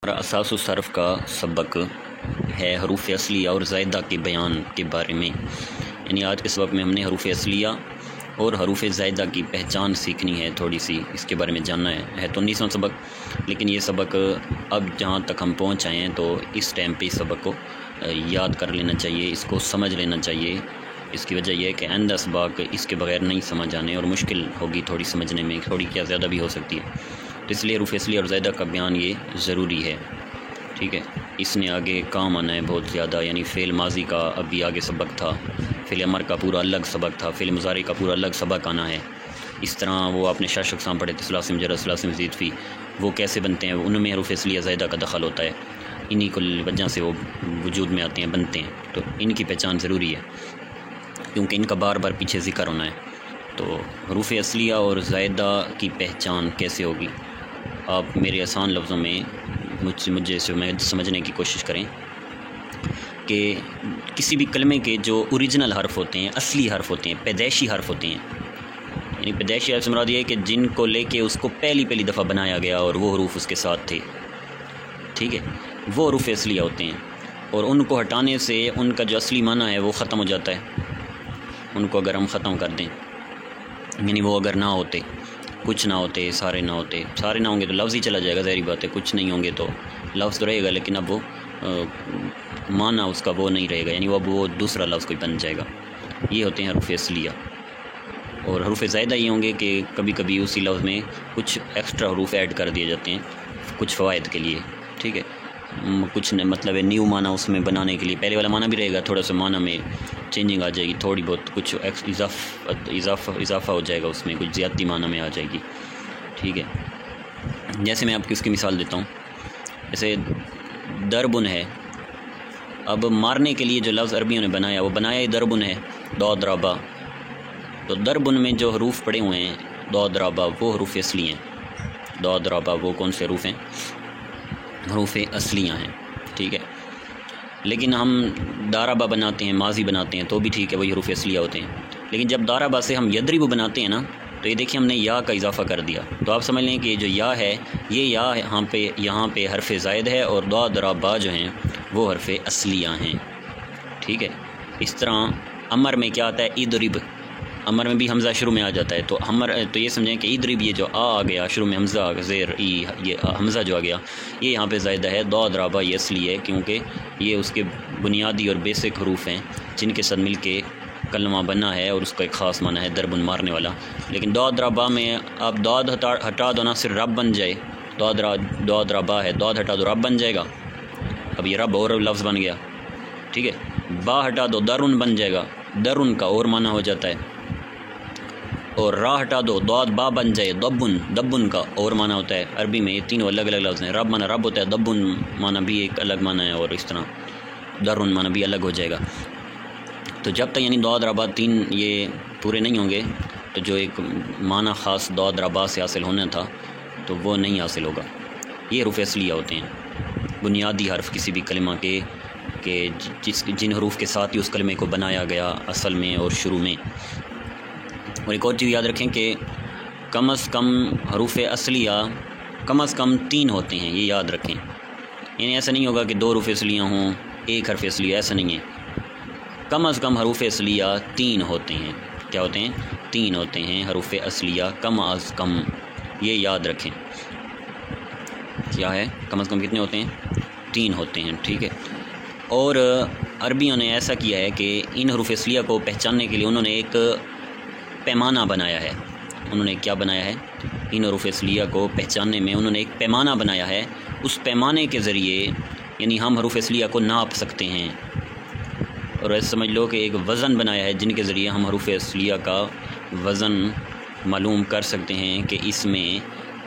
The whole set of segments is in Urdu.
ہمارا اساس الصرف کا سبق ہے حروف اصلیہ اور زائدہ کے بیان کے بارے میں، یعنی آج کے سبق میں ہم نے حروف اصلیہ اور حروف زائدہ کی پہچان سیکھنی ہے، تھوڑی سی اس کے بارے میں جاننا ہے تو 19واں سبق، لیکن یہ سبق اب جہاں تک ہم پہنچ آئے ہیں تو اس ٹائم پہ اس سبق کو یاد کر لینا چاہیے، اس کو سمجھ لینا چاہیے۔ اس کی وجہ یہ ہے کہ آئندہ اسباق اس کے بغیر نہیں سمجھ آنے اور مشکل ہوگی تھوڑی سمجھنے میں، تھوڑی کیا زیادہ بھی ہو سکتی ہے، تو اس لیے حروف اصلیہ اور زائدہ کا بیان یہ ضروری ہے، ٹھیک ہے۔ اس نے آگے کام آنا ہے بہت زیادہ، یعنی فعل ماضی کا ابھی آگے سبق تھا، فعل امر کا پورا الگ سبق تھا، فعل مضارع کا پورا الگ سبق آنا ہے۔ اس طرح وہ آپ نے شش اقسام پڑھے تھے، ثلاثی مجرد، ثلاثی مزید فی، وہ کیسے بنتے ہیں، ان میں حروف اصلیہ زائدہ کا دخل ہوتا ہے، انہی کو وجہ سے وہ وجود میں آتے ہیں، بنتے ہیں، تو ان کی پہچان ضروری ہے کیونکہ ان کا بار بار پیچھے ذکر ہونا ہے۔ تو حروف اصلیہ اور زائدہ کی پہچان کیسے ہوگی، آپ میرے آسان لفظوں میں مجھے سمجھنے کی کوشش کریں کہ کسی بھی کلمے کے جو اوریجنل حرف ہوتے ہیں، اصلی حرف ہوتے ہیں، پیدائشی حرف ہوتے ہیں، یعنی پیدائشی حرف سے مراد یہ ہے کہ جن کو لے کے اس کو پہلی دفعہ بنایا گیا اور وہ حروف اس کے ساتھ تھے، ٹھیک ہے، وہ حروف اصلیہ ہوتے ہیں، اور ان کو ہٹانے سے ان کا جو اصلی معنی ہے وہ ختم ہو جاتا ہے۔ ان کو اگر ہم ختم کر دیں، یعنی وہ اگر نہ ہوتے، کچھ نہ ہوتے، سارے نہ ہوتے، سارے نہ ہوں گے تو لفظ ہی چلا جائے گا، ظاہری بات ہے، کچھ نہیں ہوں گے تو لفظ تو رہے گا لیکن اب وہ معنی اس کا وہ نہیں رہے گا، یعنی وہ دوسرا لفظ کوئی بن جائے گا۔ یہ ہوتے ہیں حروف اصلیہ۔ اور حروف زائدہ یہ ہوں گے کہ کبھی کبھی اسی لفظ میں کچھ ایکسٹرا حروف ایڈ کر دیے جاتے ہیں کچھ فوائد کے لیے، ٹھیک ہے، کچھ مطلب نیو معنی اس میں بنانے کے لیے، پہلے والا معنی بھی رہے گا، تھوڑا سا معنی میں چینجنگ آ جائے گی، تھوڑی بہت کچھ اضافہ ہو جائے گا، اس میں کچھ زیادتی معنی میں آ جائے گی، ٹھیک ہے۔ جیسے میں آپ کی اس کی مثال دیتا ہوں، جیسے دربن ہے، اب مارنے کے لیے جو لفظ عربیوں نے بنایا وہ بنایا ہی دربن ہے، ضاد رابا، تو دربن میں جو حروف پڑے ہوئے ہیں ضاد رابا وہ حروف اصلی ہیں، ضاد رابا وہ کون سے حروف ہیں، حروف اصلیاں ہیں، ٹھیک ہے۔ لیکن ہم دارابا بناتے ہیں، ماضی بناتے ہیں تو بھی ٹھیک ہے، وہی حروف اصلیہ ہوتے ہیں، لیکن جب دارابا سے ہم یدربو بناتے ہیں نا، تو یہ دیکھیں ہم نے یا کا اضافہ کر دیا، تو آپ سمجھ لیں کہ جو یا ہے، یہ یا یہاں پہ حرف زائد ہے، اور ضاد رابا جو ہیں وہ حرف اصلیہ ہیں، ٹھیک ہے۔ اس طرح امر میں کیا آتا ہے، ادرب، امر میں بھی حمزہ شروع میں آ جاتا ہے، تو یہ سمجھیں کہ ادرب، یہ جو آ گیا شروع میں حمزہ زیر ای، یہ حمزہ جو آ گیا یہ یہاں پہ زائدہ ہے، ضاد رابا یہ اصلی ہے کیونکہ یہ اس کے بنیادی اور بیسک حروف ہیں جن کے ساتھ مل کے کلمہ بنا ہے، اور اس کا ایک خاص معنی ہے دربن مارنے والا۔ لیکن ضاد رابا میں آپ ضاد ہٹا دو نا، صرف رب بن جائے، ضاد رابا ہے، ضاد ہٹا دو رب بن جائے گا، اب یہ رب اور لفظ بن گیا، ٹھیک ہے۔ با ہٹا دو درن بن جائے گا، درن کا اور معنی ہو جاتا ہے، اور را ہٹا دو ضاد با بن جائے، دبن کا اور معنی ہوتا ہے۔ عربی میں یہ تینوں الگ الگ لفظ ہیں، رب معنی رب ہوتا ہے، دبن معنی بھی ایک الگ معنی ہے، اور اس طرح درن معنی بھی الگ ہو جائے گا۔ تو جب تک یعنی ضاد ربا تین یہ پورے نہیں ہوں گے تو جو ایک معنی خاص ضاد ربا سے حاصل ہونا تھا تو وہ نہیں حاصل ہوگا۔ یہ حروف اصلیہ ہوتے ہیں، بنیادی حرف کسی بھی کلمہ کے کہ جن حروف کے ساتھ ہی اس کلمے کو بنایا گیا اصل میں اور شروع میں۔ اور ایک اور چیز یاد رکھیں کہ کم از کم حروف اصلیہ کم از کم 3 ہوتے ہیں، یہ یاد رکھیں، یعنی ایسا نہیں ہوگا کہ 2 حروف اصلیہ ہوں، ایک حرف اصلیہ، ایسا نہیں ہے، کم از کم حروف اصلیہ 3 ہوتے ہیں۔ کیا ہوتے ہیں؟ 3 ہوتے ہیں حروف اصلیہ کم از کم، یہ یاد رکھیں۔ کیا ہے؟ کم از کم کتنے ہوتے ہیں؟ 3 ہوتے ہیں، ٹھیک ہے۔ اور عربیوں نے ایسا کیا ہے کہ ان حروف اصلیہ کو پہچاننے کے لیے انہوں نے ایک پیمانہ بنایا ہے، انہوں نے کیا بنایا ہے؟ ان حروف اصلیہ کو پہچاننے میں انہوں نے ایک پیمانہ بنایا ہے، اس پیمانے کے ذریعے یعنی ہم حروف اصلیہ کو ناپ سکتے ہیں، اور ایسا سمجھ لو کہ ایک وزن بنایا ہے جن کے ذریعے ہم حروف اصلیہ کا وزن معلوم کر سکتے ہیں کہ اس میں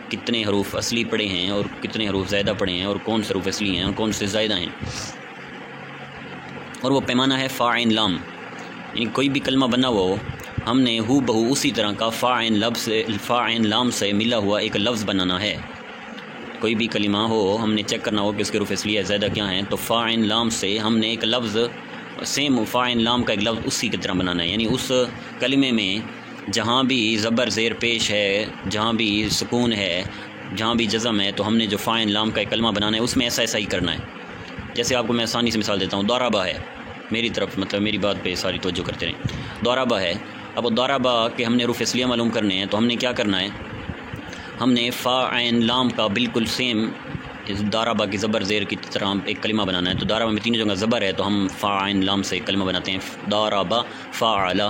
کتنے حروف اصلی پڑے ہیں اور کتنے حروف زائدہ پڑے ہیں، اور کون سے حروف اصلی ہیں اور کون سے زائدہ ہیں۔ اور وہ پیمانہ ہے فا عین لام، یعنی کوئی بھی کلمہ بنا ہوا ہو، ہم نے ہو بہو اسی طرح کا فا عین لام سے ملا ہوا ایک لفظ بنانا ہے۔ کوئی بھی کلمہ ہو، ہم نے چیک کرنا ہو کہ اس کے حروف اصلیہ زائدہ کیا ہیں، تو فا عین لام سے ہم نے ایک لفظ سیم فا عین لام کا ایک لفظ اسی کی طرح بنانا ہے، یعنی اس کلمے میں جہاں بھی زبر زیر پیش ہے، جہاں بھی سکون ہے، جہاں بھی جزم ہے تو ہم نے جو فاعل لام کا ایک کلمہ بنانا ہے اس میں ایسا ہی کرنا ہے. جیسے آپ کو میں آسانی سے مثال دیتا ہوں. ضربہ ہے, میری طرف مطلب میری بات پہ ساری توجہ کرتے رہیں. ضربہ ہے, اب ضربہ کے ہم نے حروف اصلیہ معلوم کرنے ہیں تو ہم نے کیا کرنا ہے, ہم نے فا عین لام کا بالکل سیم ضربہ کی زبر زیر کی طرح ایک کلمہ بنانا ہے. تو ضربہ میں تینوں جگہ زبر ہے تو ہم فا عین لام سے ایک کلمہ بناتے ہیں. ضربہ فعل,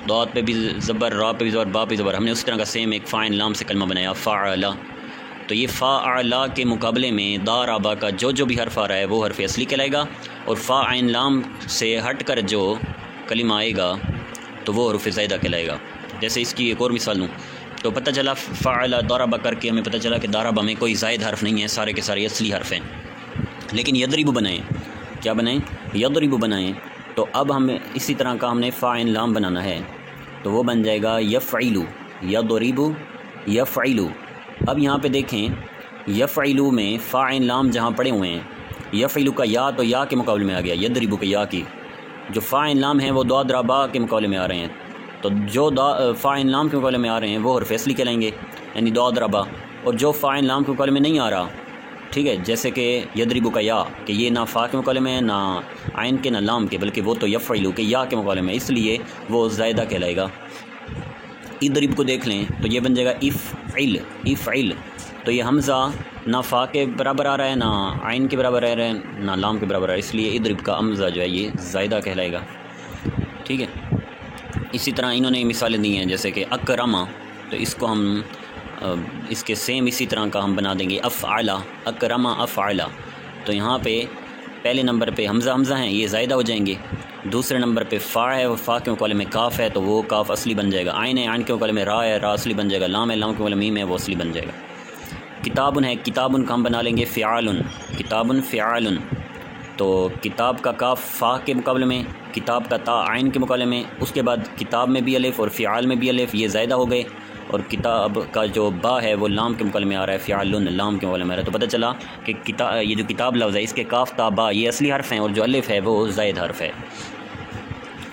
ضاد پہ بھی زبر, را پہ بھی زبر, با پہ بھی زبر, ہم نے اسی طرح کا سیم ایک فا عین لام سے کلمہ بنایا فعل. تو یہ فعل کے مقابلے میں ضربہ کا جو بھی حرف آ رہا ہے وہ حرف اصلی کہلائے گا, اور فا عین لام سے ہٹ کر جو کلمہ آئے گا تو وہ حروف زائدہ کہلائے گا. جیسے اس کی ایک اور مثال دوں تو پتہ چلا فعل ضربہ کر کے ہمیں پتہ چلا کہ ضربہ میں کوئی زائد حرف نہیں ہے, سارے کے سارے اصلی حرف ہیں. لیکن یضرب بنائیں, کیا بنائیں, یضرب بنائیں. تو اب ہم اسی طرح کا ہم نے فا عین لام بنانا ہے تو وہ بن جائے گا یفعل, یضرب یفعل. اب یہاں پہ دیکھیں یفعل میں فا عین لام جہاں پڑے ہوئے ہیں, یفعل کا یا تو یا کے مقابلے میں آ گیا, یضرب کے یا کی, جو فا عین لام ہیں وہ ضربہ کے مقابلے میں آ رہے ہیں. تو جو فا عین لام کے مقابلے میں آ رہے ہیں وہ حرف اصلی کہلائیں گے یعنی ضربہ, اور جو فا عین لام کے مقابلے میں نہیں آ رہا, ٹھیک ہے, جیسے کہ یضرب کا یا کہ یہ نہ فا کے مقابلے میں نہ عین کے نہ لام کے, بلکہ وہ تو یفعل کے یا کے مقابلے میں, اس لیے وہ زائدہ کہلائے گا. اضرب کو دیکھ لیں تو یہ بن جائے گا افعل, افعل. تو یہ حمزہ نہ فا کے برابر آ رہا ہے, نہ عین کے برابر آ رہا ہے, نہ لام کے برابر آ رہا ہے, اس لیے اضرب کا حمزہ جو ہے یہ زائدہ کہلائے گا. ٹھیک ہے. اسی طرح انہوں نے مثالیں دی ہیں جیسے کہ اکرما, تو اس کو ہم اس کے سیم اسی طرح کا ہم بنا دیں گے افعل, اکرما افعل. تو یہاں پہ پہلے نمبر پہ حمزہ ہیں, یہ زائدہ ہو جائیں گے. دوسرے نمبر پہ فا ہے, اور فا کے مقابلے میں کاف ہے تو وہ کاف اصلی بن جائے گا. عین ہے, عین کے مقابلے میں را ہے, را اصلی بن جائے گا. لام ہے, لام کے مقابلے میں میم ہے, وہ اصلی بن جائے گا. کتابن ہے, کتابن کا ہم بنا لیں گے فعالن, کتابن فعالن. تو کتاب کا کاف فا کے مقابلے میں, کتاب کا تا عین کے مقابلے میں, اس کے بعد کتاب میں بھی الف اور فعال میں بھی الف, یہ زائدہ ہو گئے. اور کتاب کا جو با ہے وہ لام کے مقابلے میں آ رہا ہے, فعالن لام کے مقابلے میں آ رہا ہے. تو پتہ چلا کہ یہ جو کتاب لفظ ہے اس کے کاف تا با یہ اصلی حرف ہیں, اور جو الف ہے وہ زائد حرف ہے.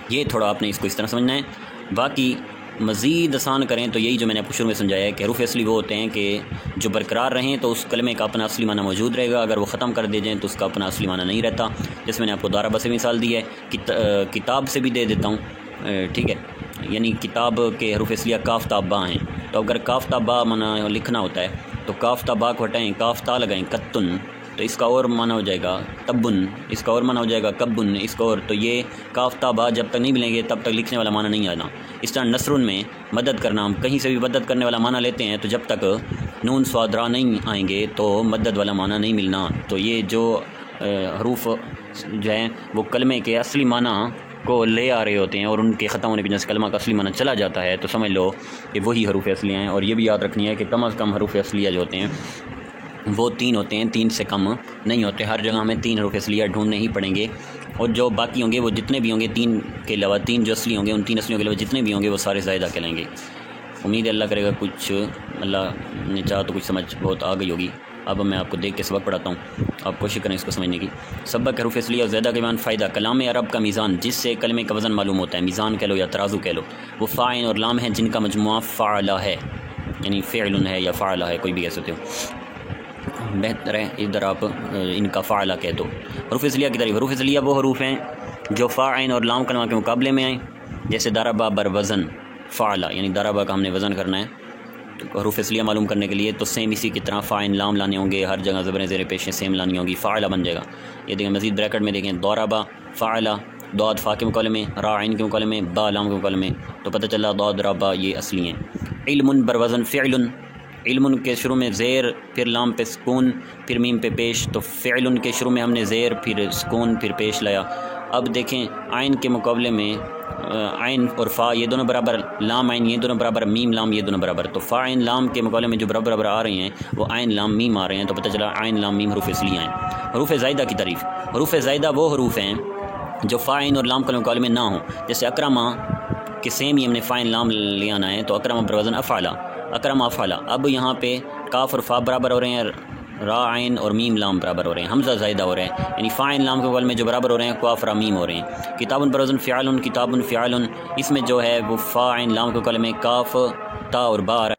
یہ تھوڑا آپ نے اس کو اس طرح سمجھنا ہے. باقی مزید آسان کریں تو یہی جو میں نے آپ کو شروع میں سمجھایا ہے کہ حروف اصلی وہ ہوتے ہیں کہ جو برقرار رہیں تو اس کلمے کا اپنا اصلی معنی موجود رہے گا, اگر وہ ختم کر دے جائیں تو اس کا اپنا اصلی معنی نہیں رہتا. جیسے میں نے آپ کو ضربہ سے مثال دی ہے, کتاب سے بھی دے دیتا ہوں. ٹھیک ہے, یعنی کتاب کے حروف اصلیہ کاف تا با ہیں, تو اگر کاف تا با معنی لکھنا ہوتا ہے تو کاف تا با کو ہٹائیں, کاف تا لگائیں کتن, تو اس کا اور معنی ہو جائے گا تبن, اس کا اور معنی ہو جائے گا کبن, اس کا اور. تو یہ کاف تا با جب تک نہیں ملیں گے تب تک لکھنے والا معنی نہیں آنا. اس طرح نثرن میں مدد کرنا, ہم کہیں سے بھی مدد کرنے والا معنی لیتے ہیں تو جب تک نون صاد را نہیں آئیں گے تو مدد والا معنی نہیں ملنا. تو یہ جو حروف جو ہیں وہ کلمے کے اصلی معنی کو لے آ رہے ہوتے ہیں, اور ان کے ختم ہونے پہ جیسے کلمہ کا اصلی معنی چلا جاتا ہے تو سمجھ لو کہ وہی حروف اصلیہ ہیں. اور یہ بھی یاد رکھنی ہے کہ کم از کم حروف اصلیہ جو ہوتے ہیں وہ 3 ہوتے ہیں, 3 سے کم نہیں ہوتے. ہر جگہ ہمیں 3 حروف اصلیہ ڈھونڈنے ہی پڑیں گے, اور جو باقی ہوں گے وہ جتنے بھی ہوں گے 3 کے علاوہ 3 جو اصلی ہوں گے ان 3 اصلیوں کے علاوہ جتنے بھی ہوں گے وہ سارے زائدہ کہلائیں گے. امید ہے اللہ کرے گا کچھ اللہ نے چاہا تو کچھ سمجھ بہت آ گئی ہوگی. اب میں آپ کو دیکھ کے سبق پڑھاتا ہوں, آپ کوشش کریں اس کو سمجھنے کی. سبق حروف اصلیہ اور زائدہ کے بیان فائدہ. کلام عرب کا میزان, جس سے کلمے کا وزن معلوم ہوتا ہے, میزان کہہ لو یا ترازو کہہ لو, وہ فاعل اور لام ہیں جن کا مجموعہ فعلہ ہے, یعنی فعل ہے یا فعلہ ہے, کوئی بھی کہہ سکتے ہو. بہتر ہے ادھر آپ ان کا فعلہ کہہ دو. حروف اصلیہ کی تعریف. حروف اصلیہ وہ حروف ہیں جو فا عین اور لام کلمہ کے مقابلے میں آئیں, جیسے ضربہ بر وزن فعلہ, یعنی ضربہ کا ہم نے وزن کرنا ہے. تو حروف اصلیہ معلوم کرنے کے لیے تو سیم اسی کی طرح فا عین لام لانے ہوں گے, ہر جگہ زبریں زیر پیشیں سیم لانی ہوں گی, فعلہ بن جائے گا. یہ دیکھیں مزید بریکٹ میں دیکھیں ضربہ فعلہ, ضاد فا کے مقابلے میں, را عین کے مقابلے میں, با لام کے مقابلے میں, تو پتہ چلا ضاد ضربہ یہ اصلی ہیں. علم بر وزن فعل, علم کے شروع میں زیر, پھر لام پہ سکون, پھر میم پہ پیش, تو فعل کے شروع میں ہم نے زیر, پھر سکون, پھر پیش لایا. اب دیکھیں عین کے مقابلے میں عین اور فا یہ دونوں برابر, لام عین یہ دونوں برابر, میم لام یہ دونوں برابر. تو فا عین لام کے مقابلے میں جو برابر آ رہے ہیں وہ عین لام میم آ رہے ہیں, تو پتہ چلا عین لام میم حروف اصلیہ ہیں. حروف زائدہ کی تعریف. حروف زائدہ وہ حروف ہیں جو فا عین اور لام کے مقابلے میں نہ ہوں, جیسے اکرما کے سیم ہی ہم نے فا عین لام لے آنا ہے, تو اکرما پر وزن افعلہ, اکرم افعلہ. اب یہاں پہ کاف اور فا برابر ہو رہے ہیں, را عین اور میم لام برابر ہو رہے ہیں, حمزہ زائدہ ہو رہے ہیں, یعنی فا عین لام کے مقابلے میں جو برابر ہو رہے ہیں کاف را میم ہو رہے ہیں. کتابن پر وزن فعل, کتابن فعل, اس میں جو ہے وہ فا عین لام کے مقابلے میں کاف تا اور با